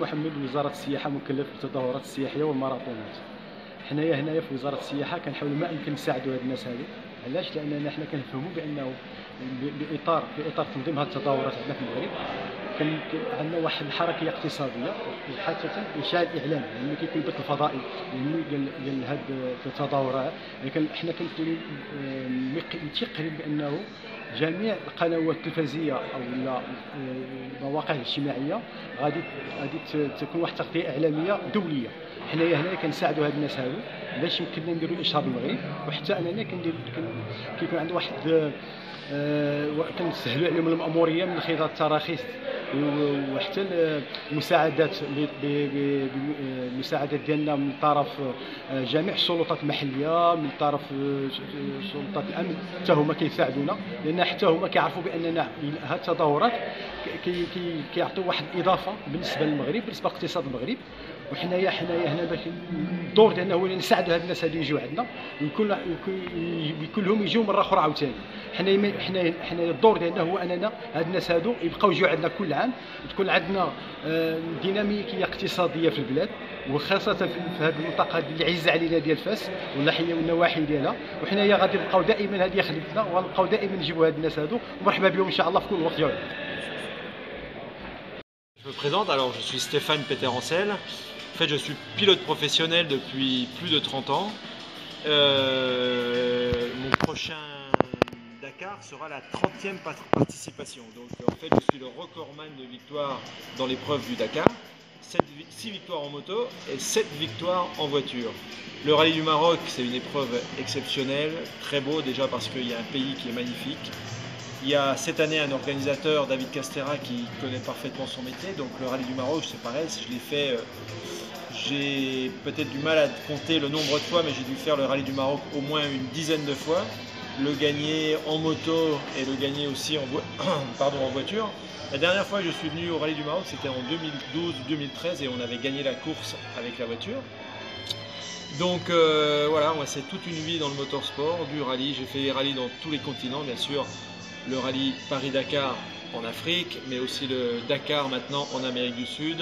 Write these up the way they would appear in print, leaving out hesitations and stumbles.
محمد، وزاره السياحه مكلف بالتظاهرات السياحيه والماراثونات. حنايا هنايا في وزاره السياحه كنحاولوا ما امكن نساعدوا هاد الناس هادو. علاش؟ لاننا حنا كنفهموا بانه في اطار تنظيم هاد التظاهرات عندنا في المغرب كان عندنا واحد الحركه اقتصاديه، وحتى الاشاعه الاعلامي اللي كيكون البث الفضائي ديال هاد التظاهرات. حنا كنكونوا متيقنين بانه جميع القنوات التلفزيونيه او المواقع الاجتماعيه غادي تكون واحد التغطيه اعلاميه دوليه. حنايا هنايا كنساعدوا هاد الناس هادو باش يمكن لنا نديروا اشهار المغرب، وحتى اننا كيكون عندنا واحد كنسهلوا عليهم المأموريه من خلال التراخيص وحتى المساعدات المساعدات ديالنا من طرف جميع السلطات المحليه، من طرف سلطات الامن حتى هما كيساعدونا، لان حتى هما كيعرفوا باننا هاد التظاهرات كيعطيو واحد الاضافه بالنسبه للمغرب، بالنسبه لاقتصاد المغرب. وحنايا هنا باش الدور ديالنا هو نساعدوا هاد الناس هادو يجيو عندنا، ويكون لهم يجيو مره اخرى عاوتاني. حنايا الدور ديالنا هو اننا هاد الناس هادو يبقاو يجيو عندنا كل عام، وتكون عندنا ديناميكيه اقتصاديه في البلاد، وخاصه في هذه المنطقه اللي عزيزه علينا ديال فاس والناحيه والنواحي ديالها. وحنايا غادي نبقاو دائما هذه خدمتنا، وغنبقاو دائما نجيبوا هاد الناس هادو، ومرحبا بهم ان شاء الله في كل وقت. Je me présente, alors je suis Stéphane Peter-Ancel. En fait, je suis pilote professionnel depuis plus de 30 ans. Mon prochain Dakar sera la 30e participation. Donc en fait, je suis le recordman de victoires dans l'épreuve du Dakar. 6 victoires en moto et 7 victoires en voiture. Le rallye du Maroc, c'est une épreuve exceptionnelle, très beau déjà parce qu'il y a un pays qui est magnifique. Il y a cette année un organisateur, David Castera, qui connaît parfaitement son métier. Donc le rallye du Maroc, c'est pareil, je l'ai fait, j'ai peut-être du mal à compter le nombre de fois, mais j'ai dû faire le rallye du Maroc au moins une dizaine de fois. Le gagner en moto et le gagner aussi en voiture. La dernière fois que je suis venu au rallye du Maroc, c'était en 2012-2013 et on avait gagné la course avec la voiture. Donc voilà, moi c'est toute une vie dans le motorsport, du rallye. J'ai fait des rallyes dans tous les continents, bien sûr. Le rallye Paris-Dakar en Afrique, mais aussi le Dakar maintenant en Amérique du Sud.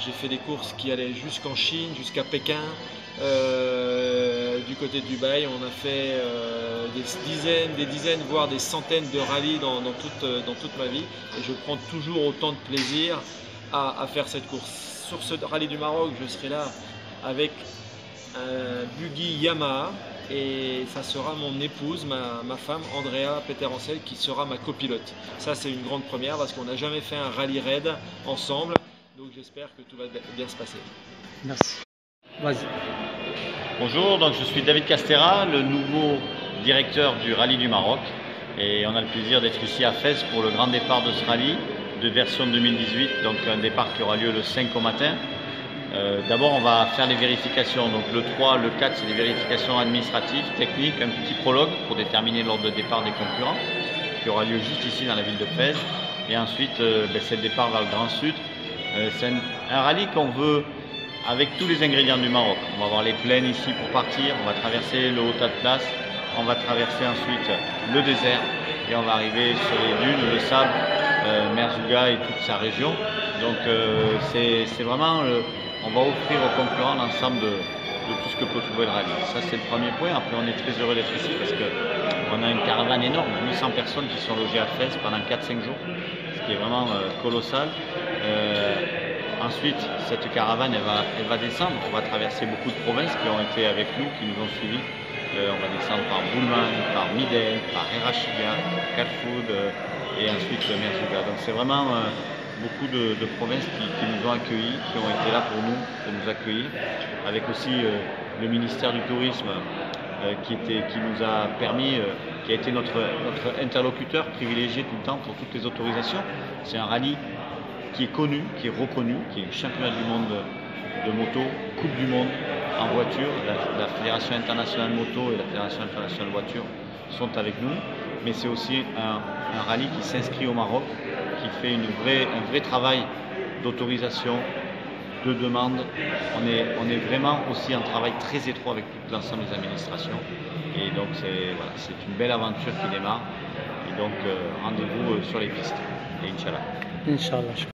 J'ai fait des courses qui allaient jusqu'en Chine, jusqu'à Pékin. Du côté de Dubaï, on a fait des dizaines, voire des centaines de rallyes dans toute ma vie. Et je prends toujours autant de plaisir à faire cette course. Sur ce rallye du Maroc, je serai là avec un buggy Yamaha. Et ça sera mon épouse, ma femme Andrea Peter-Ancel, qui sera ma copilote. Ça c'est une grande première parce qu'on n'a jamais fait un rallye raid ensemble. Donc j'espère que tout va bien se passer. Merci. Vas-y. Bonjour, donc je suis David Castera, le nouveau directeur du rallye du Maroc. Et on a le plaisir d'être ici à Fès pour le grand départ de ce rallye de version 2018. Donc un départ qui aura lieu le 5 au matin. D'abord on va faire les vérifications, donc le 3, le 4 c'est des vérifications administratives, techniques, un petit prologue pour déterminer l'ordre de départ des concurrents qui aura lieu juste ici dans la ville de Fès. Et ensuite c'est le départ vers le Grand Sud. C'est un rallye qu'on veut avec tous les ingrédients du Maroc. On va avoir les plaines ici pour partir, on va traverser le Haut Atlas, on va traverser ensuite le désert et on va arriver sur les dunes, le sable, Merzouga et toute sa région. Donc c'est vraiment... on va offrir aux concurrents l'ensemble de tout ce que peut trouver le rallye. Ça c'est le premier point. Après on est très heureux d'être ici parce qu'on a une caravane énorme, 800 personnes qui sont logées à Fès pendant 4-5 jours, ce qui est vraiment colossal. Ensuite cette caravane elle va descendre, on va traverser beaucoup de provinces qui ont été avec nous, qui nous ont suivis. On va descendre par Boulman, par Midel, par Erachiga, Kalfoud et ensuite Merzouga. Donc c'est vraiment beaucoup de provinces qui nous ont accueillis, qui ont été là pour nous accueillir, avec aussi le ministère du Tourisme qui nous a permis, qui a été notre interlocuteur privilégié tout le temps pour toutes les autorisations. C'est un rallye qui est connu, qui est reconnu, qui est championnat du monde de moto, Coupe du monde en voiture. La Fédération internationale moto et la Fédération internationale voiture sont avec nous, mais c'est aussi un rallye qui s'inscrit au Maroc, qui fait un vrai travail d'autorisation, de demande. On est vraiment aussi en travail très étroit avec tout l'ensemble des administrations. Et donc c'est une belle aventure qui démarre. Et donc rendez-vous sur les pistes. Et Inch'Allah. Inch'Allah.